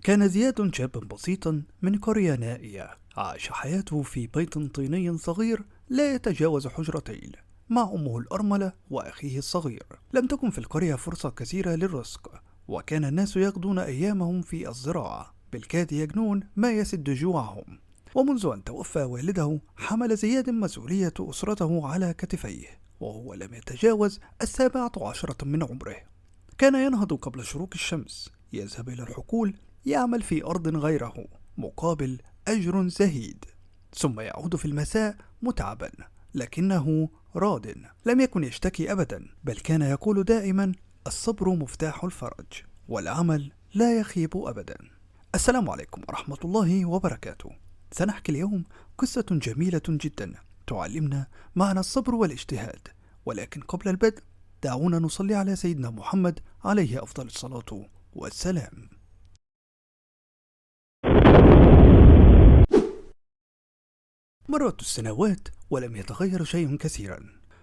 كان زياد شابا بسيطا من قرية نائية، عاش حياته في بيت طيني صغير لا يتجاوز حجرتين مع أمه الأرملة وأخيه الصغير. لم تكن في القرية فرصة كثيرة للرزق، وكان الناس يقضون أيامهم في الزراعة، بالكاد يجنون ما يسد جوعهم. ومنذ أن توفى والده حمل زياد مسؤولية أسرته على كتفيه، وهو لم يتجاوز 17 من عمره. كان ينهض قبل شروق الشمس، يذهب إلى الحقول، يعمل في أرض غيره مقابل أجر زهيد، ثم يعود في المساء متعبا لكنه راض. لم يكن يشتكي أبدا، بل كان يقول دائما: الصبر مفتاح الفرج، والعمل لا يخيب أبدا. السلام عليكم ورحمة الله وبركاته. سنحكي اليوم قصة جميلة جدا تعلمنا معنى الصبر والاجتهاد، ولكن قبل البدء دعونا نصلي على سيدنا محمد عليه أفضل الصلاة والسلام. مرت السنوات ولم يتغير شيء كثيرا،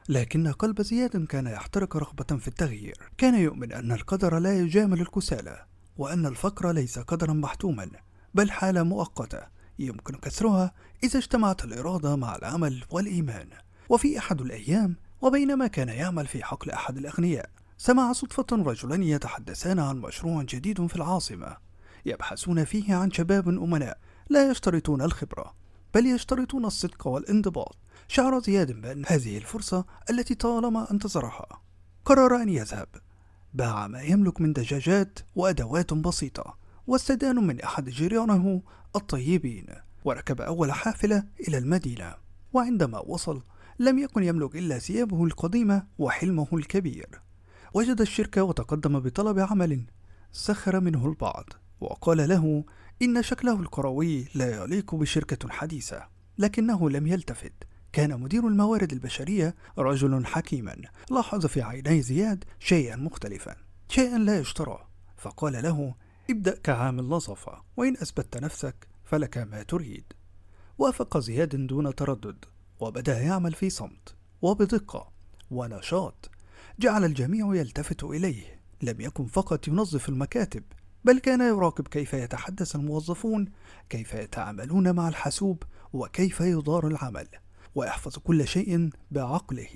لكن قلب زياد كان يحترق رغبة في التغيير. كان يؤمن أن القدر لا يجامل الكسالى، وأن الفقر ليس قدرا محتوما، بل حالة مؤقتة يمكن كسرها إذا اجتمعت الإرادة مع العمل والإيمان. وفي أحد الأيام، وبينما كان يعمل في حقل أحد الأغنياء، سمع صدفة رجلين يتحدثان عن مشروع جديد في العاصمة، يبحثون فيه عن شباب أمناء لا يشترطون الخبرة، بل يشترطون الصدق والانضباط. شعر زياد بأن هذه الفرصة التي طالما انتظرها. قرر أن يذهب. باع ما يملك من دجاجات وأدوات بسيطة، واستدان من أحد جيرانه الطيبين، وركب أول حافلة إلى المدينة. وعندما وصل، لم يكن يملك إلا ثيابه القديمة وحلمه الكبير. وجد الشركة وتقدم بطلب عمل. سخر منه البعض، وقال له إن شكله الكروي لا يليق بشركة حديثة، لكنه لم يلتفت. كان مدير الموارد البشرية رجل حكيما، لاحظ في عيني زياد شيئا مختلفا، شيئا لا يشترى، فقال له: ابدأ كعامل نظافة، وإن أثبتت نفسك فلك ما تريد. وافق زياد دون تردد، وبدأ يعمل في صمت وبدقة ونشاط. جعل الجميع يلتفت إليه. لم يكن فقط ينظف المكاتب، بل كان يراقب كيف يتحدث الموظفون، كيف يتعاملون مع الحاسوب، وكيف يدار العمل، ويحفظ كل شيء بعقله.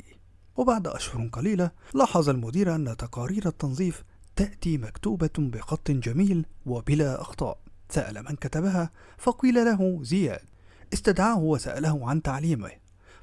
وبعد أشهر قليلة، لاحظ المدير أن تقارير التنظيف تأتي مكتوبة بخط جميل وبلا أخطاء. سأل من كتبها، فقيل له زياد. استدعاه وسأله عن تعليمه،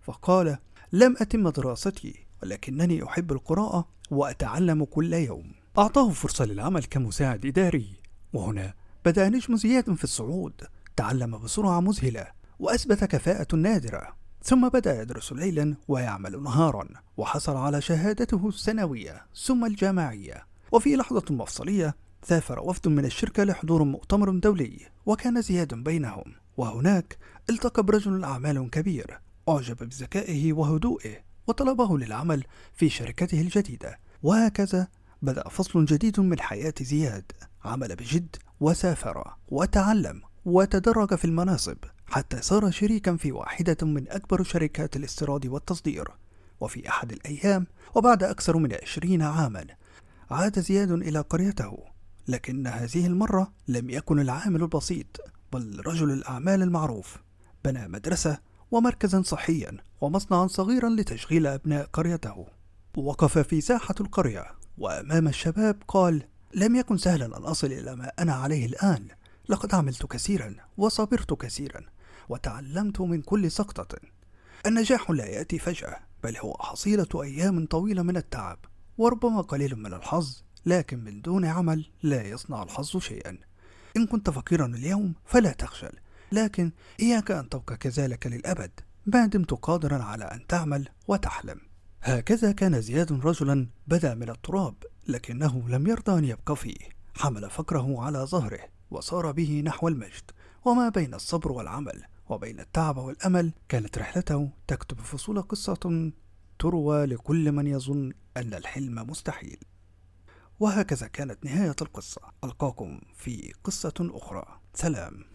فقال: لم أتم دراستي، ولكنني أحب القراءة وأتعلم كل يوم. أعطاه فرصة للعمل كمساعد إداري، وهنا بدأ نجم زياد في الصعود. تعلم بسرعة مذهلة، وأثبت كفاءة نادرة. ثم بدأ يدرس ليلا ويعمل نهارا، وحصل على شهادته السنوية ثم الجامعية. وفي لحظة مفصلية، سافر وفد من الشركة لحضور مؤتمر دولي، وكان زياد بينهم. وهناك التقى برجل أعمال كبير، أعجب بذكائه وهدوئه، وطلبه للعمل في شركته الجديدة. وهكذا بدأ فصل جديد من حياة زياد. عمل بجد، وسافر، وتعلم، وتدرج في المناصب، حتى صار شريكا في واحدة من أكبر شركات الاستيراد والتصدير. وفي أحد الأيام، وبعد أكثر من 20 عاما، عاد زياد إلى قريته. لكن هذه المرة لم يكن العامل البسيط، بل رجل الأعمال المعروف. بنى مدرسة ومركزا صحيا ومصنعا صغيرا لتشغيل أبناء قريته. وقف في ساحة القرية وأمام الشباب قال: لم يكن سهلا أن أصل إلى ما أنا عليه الآن. لقد عملت كثيرا، وصبرت كثيرا، وتعلمت من كل سقطة. النجاح لا يأتي فجأة، بل هو حصيلة أيام طويلة من التعب، وربما قليل من الحظ، لكن من دون عمل لا يصنع الحظ شيئا. إن كنت فقيرا اليوم فلا تخجل، لكن إياك أن تبقى كذلك للأبد، ما دمت قادرا على أن تعمل وتحلم. هكذا كان زياد رجلا بدأ من التراب، لكنه لم يرضى أن يبقى فيه. حمل فقره على ظهره وصار به نحو المجد. وما بين الصبر والعمل، وبين التعب والأمل، كانت رحلته تكتب فصول قصة تروى لكل من يظن أن الحلم مستحيل. وهكذا كانت نهاية القصة. ألقاكم في قصة أخرى. سلام.